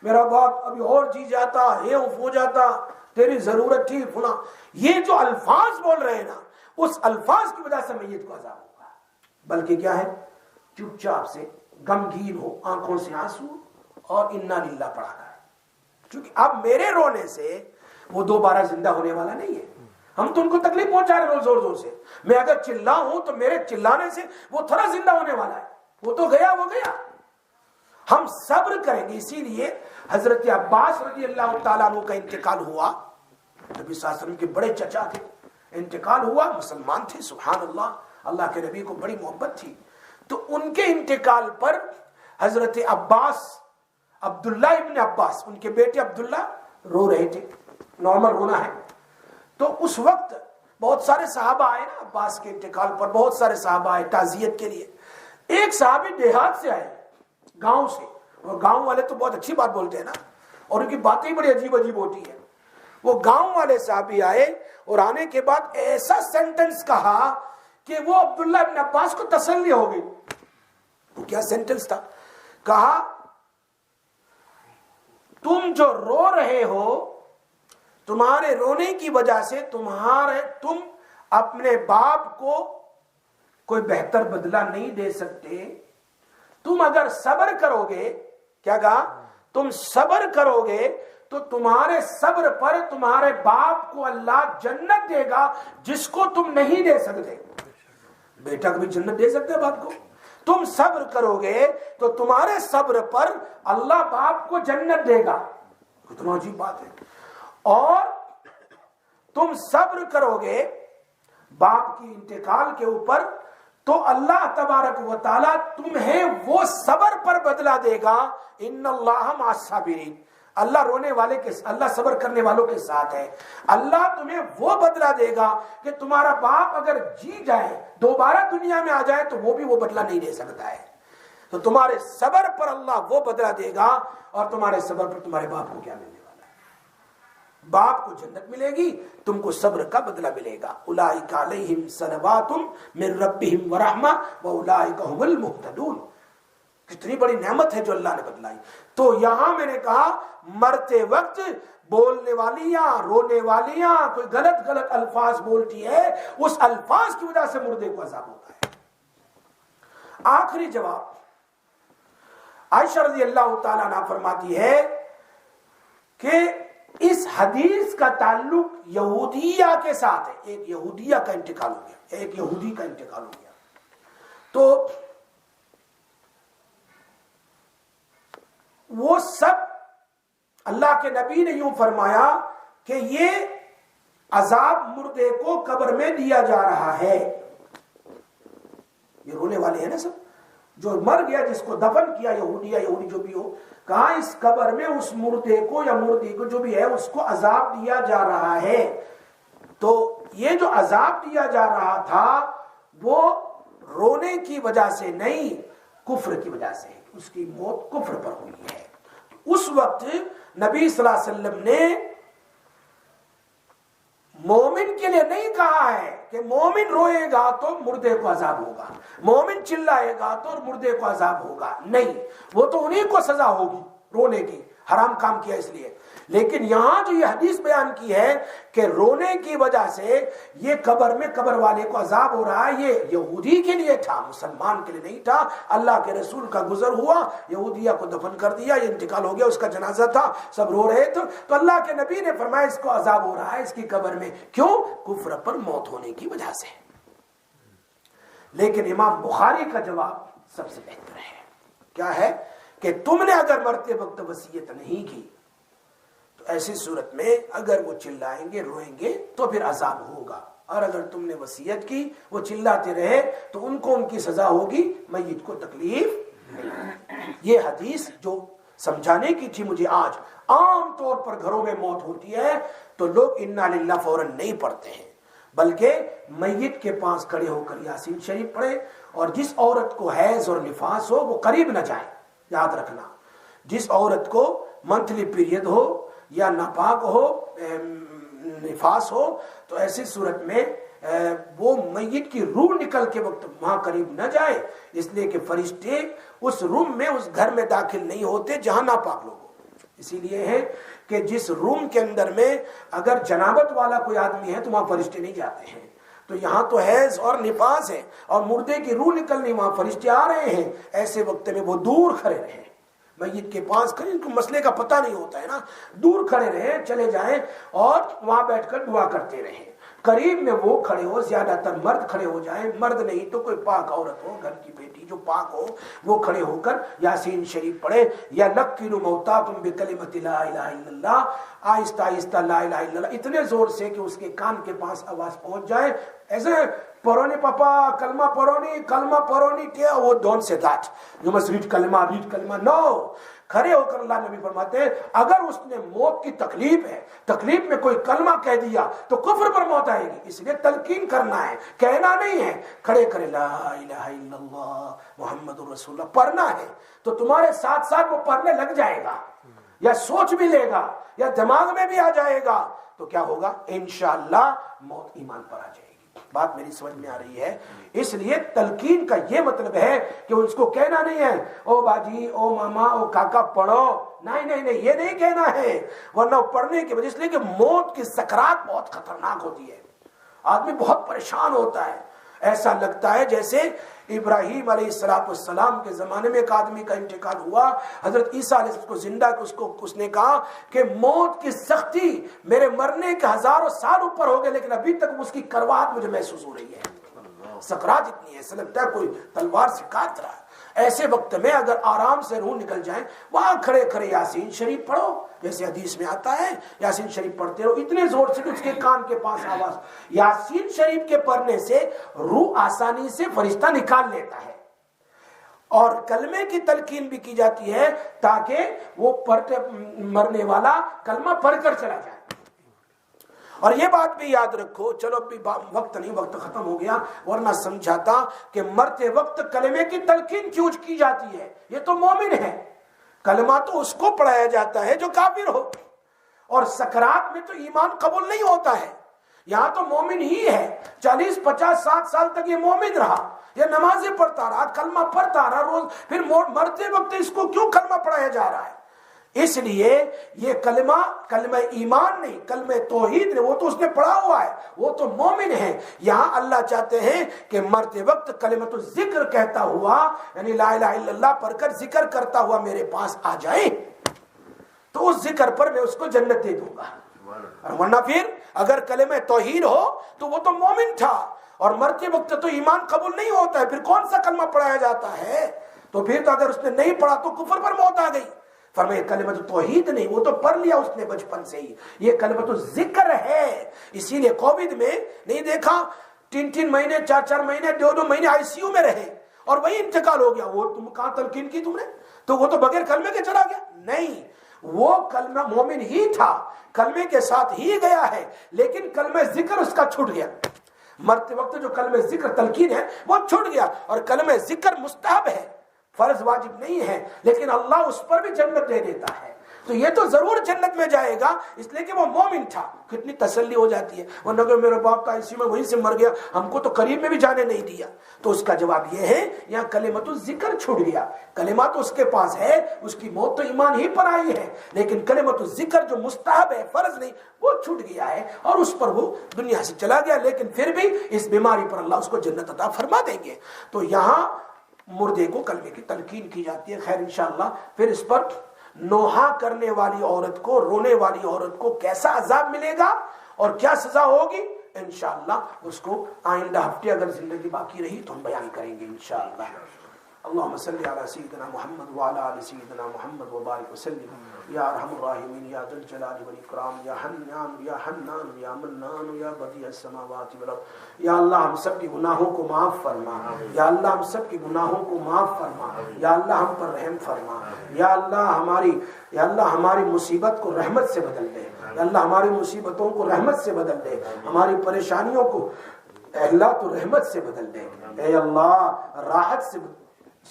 میرا باپ ابھی اور جی جاتا, ہو جاتا, تیری ضرورت تھی فلاں, یہ جو الفاظ بول رہے ہیں نا, اس الفاظ کی وجہ سے میت کو عذاب ہوگا. بلکہ کیا ہے, چپ چاپ سے غمگین ہو, آنکھوں سے آنسو اور انا للہ پڑھا ہے, کیونکہ اب میرے رونے سے وہ دوبارہ زندہ ہونے والا نہیں ہے. ہم تو ان کو تکلیف پہنچا رہے ہیں زور زور سے. میں اگر چلاؤں تو میرے چلانے سے وہ تھوڑا زندہ ہونے والا ہے, وہ تو گیا وہ گیا. ہم صبر کریں گے. اسی لیے حضرت عباس رضی اللہ تعالیٰ عنہ کا انتقال ہوا, نبی صلی اللہ علیہ وسلم کے بڑے چچا تھے, انتقال ہوا, مسلمان تھے, سبحان اللہ, اللہ کے نبی کو بڑی محبت تھی. تو ان کے انتقال پر حضرت عباس, عبداللہ ابن عباس, ان کے بیٹے عبداللہ رو رہے تھے, نارمل رونا ہے. تو اس وقت بہت سارے صحابہ آئے نا, عباس کے انتقال پر بہت سارے صحابہ آئے تعزیت کے لیے. ایک صحابی دیہات سے آئے, گاؤں سے, اور گاؤں والے تو بہت اچھی بات بولتے ہیں نا, اور ان کی باتیں بڑی عجیب عجیب ہوتی ہیں. وہ گاؤں والے صحابی آئے اور آنے کے بعد ایسا سینٹنس کہا کہ وہ عبداللہ ابن عباس کو تسلی ہو گئی. وہ کیا سینٹنس تھا؟ کہا تم جو رو رہے ہو, تمہارے رونے کی وجہ سے تم اپنے باپ کو کوئی بہتر بدلہ نہیں دے سکتے. تم اگر صبر کرو گے, کیا کہا, تم صبر کرو گے تو تمہارے صبر پر تمہارے باپ کو اللہ جنت دے گا جس کو تم نہیں دے سکتے. بیٹا کبھی جنت دے سکتے باپ کو؟ تم صبر کرو گے تو تمہارے صبر پر اللہ باپ کو جنت دے گا. کتنا عجیب بات ہے. اور تم صبر کرو گے باپ کی انتقال کے اوپر تو اللہ تبارک و تعالی تمہیں وہ صبر پر بدلہ دے گا. ان اللہ مع الصابرین, اللہ رونے والے کے, اللہ صبر کرنے والوں کے ساتھ ہے. اللہ تمہیں وہ بدلہ دے گا کہ تمہارا باپ اگر جی جائے, دوبارہ دنیا میں آ جائے, تو وہ بھی وہ بدلہ نہیں دے سکتا ہے. تو تمہارے صبر پر اللہ وہ بدلہ دے گا, اور تمہارے صبر پر تمہارے باپ کو کیا ملنے والا ہے؟ باپ کو جنت ملے گی, تم کو صبر کا بدلہ ملے گا. اولئک علیہم صلوات من ربہم ورحمہ واولئک هم المہتدون. کتنی بڑی نعمت ہے جو اللہ نے بدلائی. تو یہاں میں نے کہا مرتے وقت بولنے والیاں, رونے والیاں کوئی غلط الفاظ بولتی ہے, اس الفاظ کی وجہ سے مردے کو عذاب ہوتا ہے. آخری جواب, عائشہ رضی اللہ تعالیٰ عنہ فرماتی ہے کہ اس حدیث کا تعلق یہودیہ کے ساتھ ہے. ایک یہودیہ کا انتقال ہو گیا, ایک یہودی کا انتقال ہو گیا. تو وہ سب اللہ کے نبی نے یوں فرمایا کہ یہ عذاب مردے کو قبر میں دیا جا رہا ہے. یہ رونے والے ہیں نا سب, جو مر گیا, جس کو دفن کیا, یہودی جو بھی ہو, کہا اس قبر میں اس مردے کو یا مردی کو جو بھی ہے اس کو عذاب دیا جا رہا ہے. تو یہ جو عذاب دیا جا رہا تھا وہ رونے کی وجہ سے نہیں, کفر کی وجہ سے. اس کی موت کفر پر ہوئی ہے. اس وقت نبی صلی اللہ علیہ وسلم نے مومن کے لیے نہیں کہا ہے کہ مومن روئے گا تو مردے کو عذاب ہوگا, مومن چلائے گا تو مردے کو عذاب ہوگا. نہیں, وہ تو انہیں کو سزا ہوگی رونے کی, حرام کام کیا اس لیے. لیکن یہاں جو یہ حدیث بیان کی ہے کہ رونے کی وجہ سے یہ قبر میں قبر والے کو عذاب ہو رہا ہے, یہ یہودی کے لیے تھا, مسلمان کے لیے نہیں تھا. اللہ کے رسول کا گزر ہوا, یہودیہ کو دفن کر دیا, یہ انتقال ہو گیا, اس کا جنازہ تھا, سب رو رہے تھے, تو اللہ کے نبی نے فرمایا اس کو عذاب ہو رہا ہے اس کی قبر میں. کیوں؟ کفر پر موت ہونے کی وجہ سے. لیکن امام بخاری کا جواب سب سے بہتر ہے. کیا ہے کہ تم نے اگر مرتے وقت وصیت نہیں کی تو ایسی صورت میں اگر وہ چلائیں گے, روئیں گے, تو پھر عذاب ہوگا. اور اگر تم نے وصیت کی وہ چلاتے رہے تو ان کو ان کی سزا ہوگی، میت کو تکلیف نہیں۔ یہ حدیث جو سمجھانے کی تھی مجھے، آج عام طور پر گھروں میں موت ہوتی ہے تو لوگ انا للہ فوراً نہیں پڑھتے ہیں، بلکہ میت کے پاس کھڑے ہو کر یاسین شریف پڑھے، اور جس عورت کو حیض اور نفاس ہو وہ قریب نہ جائے۔ یاد رکھنا، جس عورت کو منتھلی پیریڈ ہو یا ناپاک ہو، نفاس ہو، تو ایسی صورت میں وہ میت کی روح نکل کے وقت وہاں قریب نہ جائے، اس لیے کہ فرشتے اس روم میں، اس گھر میں داخل نہیں ہوتے جہاں ناپاک لوگ ہو۔ اسی لیے ہے کہ جس روم کے اندر میں اگر جنابت والا کوئی آدمی ہے تو وہاں فرشتے نہیں جاتے ہیں، تو یہاں تو حیض اور نفاس ہے اور مردے کی روح نکلنی، وہاں فرشتے آ رہے ہیں، ایسے وقت میں وہ دور کھڑے رہیں، میت کے پاس کھڑے، ان کو مسئلے کا پتہ نہیں ہوتا ہے نا، دور کھڑے رہیں، چلے جائیں اور وہاں بیٹھ کر دعا کرتے رہیں۔ قریب میں وہ کھڑے ہو، زیادہ تر مرد کھڑے ہو جائیں، مرد نہیں تو کوئی پاک عورت ہو، گھر کی بیٹی جو پاک ہو، وہ کھڑے ہو کر یاسین شریف پڑھے، یا لقنوا موتاکم بکلمۃ لا الہ الا اللہ، آہستہ آہستہ لا الہ الا اللہ اتنے زور سے کہ اس کے کان کے پاس آواز پہنچ جائے۔ ایسے پرونی پاپا کلمہ پرونی کیا، وہ don't say that, you must read کلمہ، نو۔ کھڑے ہو کر اللہ نبی فرماتے ہیں اگر اس نے موت کی تکلیف ہے، تکلیف میں کوئی کلمہ کہہ دیا تو کفر پر موت آئے گی، اس لیے تلقین کرنا ہے، کہنا نہیں ہے۔ کھڑے کرے لا الہ الا اللہ محمد رسول اللہ پڑھنا ہے، تو تمہارے ساتھ ساتھ وہ پڑھنے لگ جائے گا، یا سوچ بھی لے گا، یا دماغ میں بھی آ جائے گا، تو کیا ہوگا؟ انشاءاللہ موت ایمان پر آ جائے گی۔ بات میری سمجھ میں آ رہی ہے؟ اس لیے تلقین کا یہ مطلب ہے کہ اس کو کہنا نہیں ہے او باجی، او ماما، او کاکا پڑھو، نہیں، یہ نہیں کہنا ہے، ورنہ پڑھنے کی وجہ سے کہ موت کی سکرات بہت خطرناک ہوتی ہے، آدمی بہت پریشان ہوتا ہے، ایسا لگتا ہے جیسے ابراہیم علیہ السلام کے زمانے میں ایک آدمی کا انتقال ہوا، حضرت عیسیٰ علیہ السلام کو زندہ اس نے کہا کہ موت کی سختی میرے مرنے کے ہزاروں سال اوپر ہو گئے لیکن ابھی تک اس کی کرواہٹ مجھے محسوس ہو رہی ہے، سکرات اتنی ہے، ایسا لگتا ہے کوئی تلوار سے کاٹ رہا ہے۔ ایسے وقت میں اگر آرام سے روح نکل جائے، وہاں کھڑے کھڑے یاسین شریف پڑھو، جیسے حدیث میں آتا ہے یاسین شریف پڑھتے رہو اتنے زور سے کہ اس کے کان کے پاس آواز۔ یاسین شریف کے پڑھنے سے روح آسانی سے فرشتہ نکال لیتا ہے، اور کلمے کی تلقین بھی کی جاتی ہے تاکہ وہ پڑھتے مرنے والا کلمہ پڑھ کر چلا جائے۔ اور یہ بات بھی یاد رکھو، چلو ابھی وقت نہیں، وقت ختم ہو گیا، ورنہ سمجھاتا کہ مرتے وقت کلمے کی تلقین کیوں کی جاتی ہے، یہ تو مومن ہے، کلمہ تو اس کو پڑھایا جاتا ہے جو کافر ہو، اور سکرات میں تو ایمان قبول نہیں ہوتا ہے، یہاں تو مومن ہی ہے، 40 50 60 سال تک یہ مومن رہا، یہ نمازیں پڑھتا رہا، کلمہ پڑھتا رہا روز، پھر مرتے وقت اس کو کیوں کلمہ پڑھایا جا رہا ہے؟ اس لیے یہ کلمہ ایمان نہیں، کلمہ توحید نہیں، وہ تو اس نے پڑھا ہوا ہے، وہ تو مومن ہے۔ یہاں اللہ چاہتے ہیں کہ مرتے وقت کلمۃ الذکر کہتا ہوا، یعنی لا الہ الا اللہ پڑھ کر ذکر کرتا ہوا میرے پاس آ جائے، تو اس ذکر پر میں اس کو جنت دے دوں گا۔ ورنہ پھر اگر کلمہ توحید ہو تو وہ تو مومن تھا، اور مرتے وقت تو ایمان قبول نہیں ہوتا ہے، پھر کون سا کلمہ پڑھایا جاتا ہے؟ تو پھر تو اگر اس نے نہیں پڑھا تو کفر پر موت آ گئی۔ فرمایا کلمۃ توحید نہیں، وہ تو پڑھ لیا اس نے بچپن سے ہی، یہ کلمۃ ذکر ہے۔ اسی لیے کووڈ میں نہیں دیکھا 3 مہینے 4 مہینے 2 مہینے آئی سی یو میں رہے اور وہی انتقال ہو گیا، وہ تم کہاں تلقین کی تم نے؟ تو وہ تو بغیر کلمے کے چلا گیا؟ نہیں، وہ کلمہ مومن ہی تھا، کلمے کے ساتھ ہی گیا ہے، لیکن کلمہ ذکر اس کا چھوٹ گیا، مرتے وقت جو کلمہ ذکر تلقین ہے وہ چھوٹ گیا، اور کلمہ ذکر مستحب ہے، فرض واجب نہیں ہے، لیکن اللہ اس پر بھی جنت دے دیتا ہے، تو یہ تو ضرور جنت میں جائے گا، اس لیے کہ وہ مومن تھا۔ کتنی تسلی ہو جاتی ہے، ورنہ کہ میرے باپ کا اسی میں وہیں سے مر گیا، ہم کو تو قریب میں بھی جانے نہیں دیا، تو اس کا جواب یہ ہے یہاں کلمۃ الذکر چھوٹ گیا، کلمہ تو اس کے پاس ہے، اس کی موت تو ایمان ہی پر آئی ہے، لیکن کلمۃ الذکر جو مستحب ہے فرض نہیں وہ چھوٹ گیا ہے، اور اس پر وہ دنیا سے چلا گیا، لیکن پھر بھی اس بیماری پر اللہ اس کو جنت عطا فرما دیں گے۔ تو یہاں مردے کو کلمے کی تلقین کی جاتی ہے۔ خیر انشاءاللہ پھر اس پر نوحہ کرنے والی عورت کو، رونے والی عورت کو کیسا عذاب ملے گا اور کیا سزا ہوگی، انشاءاللہ اس کو آئندہ ہفتے اگر زندگی باقی رہی تو ہم بیان کریں گے انشاءاللہ۔ اللهم صل على سيدنا محمد وعلى آل سيدنا محمد وبارك وسلم يا ارحم الراحمين يا ذا الجلال والاکرام یا حنان یا حنان یا منان یا بدیع السماوات والارض. یا اللہ ہم سب کی گناہوں کو معاف فرما. یا اللہ ہم سب کی گناہوں کو معاف فرما. یا اللہ ہم پر رحم فرما. یا اللہ ہماری مصیبت کو رحمت سے بدل دے. یا اللہ ہماری مصیبتوں کو رحمت سے بدل دے. ہماری پریشانیوں کو اے اللہ تو رحمت سے بدل دے. اے اللہ راحت سے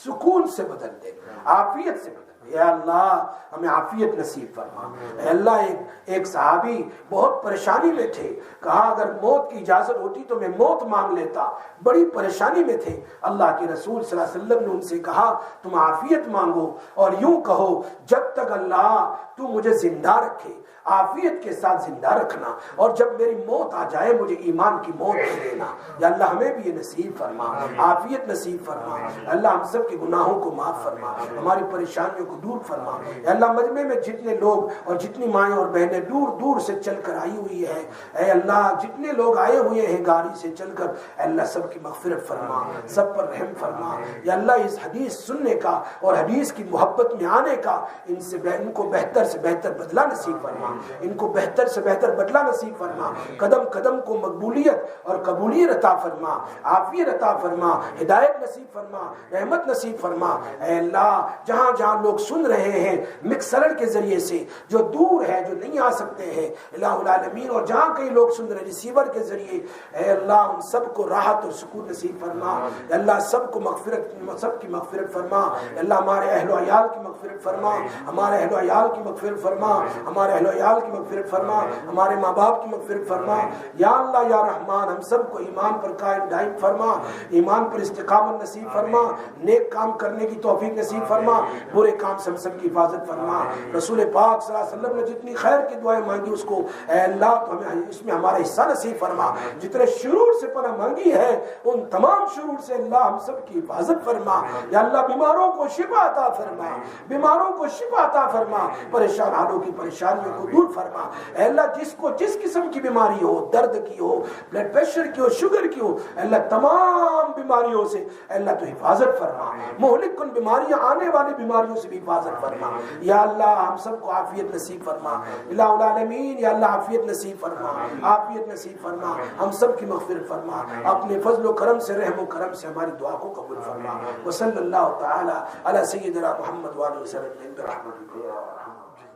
سکون سے بدل دے. عافیت سے بدل دے. یا اللہ ہمیں عافیت نصیب فرما. اے اللہ ایک صحابی بہت پریشانی میں تھے. کہا اگر موت کی اجازت ہوتی تو میں موت مانگ لیتا. بڑی پریشانی میں تھے. اللہ کے رسول صلی اللہ علیہ وسلم نے ان سے کہا تم عافیت مانگو اور یوں کہو جب تک اللہ تو مجھے زندہ رکھے عافیت کے ساتھ زندہ رکھنا اور جب میری موت آ جائے مجھے ایمان کی موت دے دینا. یا اللہ ہمیں بھی یہ نصیب فرما. عافیت نصیب فرما. اللہ ہم سب کے گناہوں کو معاف فرما. ہماری پریشانیوں کو دور فرما. یا اللہ مجمع میں جتنے لوگ اور جتنی مائیں اور بہنیں دور دور سے چل کر آئی ہوئی ہے اے اللہ جتنے لوگ آئے ہوئے ہیں گاڑی سے چل کر اے اللہ سب کی مغفرت فرما. سب پر رحم فرما. یا اللہ اس حدیث سننے کا اور حدیث کی محبت میں آنے کا ان کو بہتر سے بہتر بدلہ نصیب فرما. ان کو بہتر سے بہتر بدلہ نصیب فرما. قدم قدم کو مقبولیت اور قبولیت عطا فرما. عافیت عطا فرما. ہدایت نصیب فرما. رحمت نصیب فرما. اے اللہ جہاں جہاں لوگ سن رہے ہیں مکسر کے ذریعے سے جو دور ہے جو نہیں آ سکتے ہیں الہ العالمین اور جہاں کئی لوگ سن رہے ہیں ریسیور کے ذریعے اے اللہ ان سب کو راحت اور سکون نصیب فرما. اے اللہ سب کو سب کی مغفرت فرما. اے اللہ ہمارے اہل و عیال کی مغفرت فرما. ہمارے اہل و عیال کی مغفرت فرما. ہمارے اہل و عیال کی مغفرت فرما. ہمارے ماں باپ کی مغفرت فرما. یا اللہ یا رحمان ہم سب کو ایمان پر قائم دائم فرما. ایمان پر استقامت نصیب فرما. نیک کام کرنے کی توفیق نصیب فرما. برے کام سے ہم سب کی حفاظت فرما. رسول پاک صلی اللہ علیہ وسلم نے جتنی خیر کی دعائیں مانگی اس کو اے اللہ تو ہمیں اس میں ہمارا حصہ نصیب فرما. جتنے شرور سے پناہ مانگی ہے ان تمام شرور سے اللہ ہم سب کی حفاظت فرما. یا اللہ بیماروں کو شفا عطا فرما. بیماروں کو شفا عطا فرما. پریشان حالوں کی پریشانیوں کو دور فرما. اے اللہ جس کو جس قسم کی بیماری ہو درد کی ہو بلڈ پریشر کی ہو شوگر کی ہو اے اللہ تمام بیماریوں سے اے اللہ تو حفاظت فرما. مہلک کن بیماریاں آنے والی بیماریوں سے بھی حفاظت فرما. یا اللہ ہم سب کو عافیت نصیب فرما. الہ العالمین یا اللہ عافیت نصیب فرما. عافیت نصیب فرما. ہم سب کی مغفرت فرما. اپنے فضل و کرم سے رحم و کرم سے ہماری دعا کو قبول فرما. وصلی اللہ تعالی علی سیدنا محمد وعلی وسلم برحمتک یا ارحم الراحمین.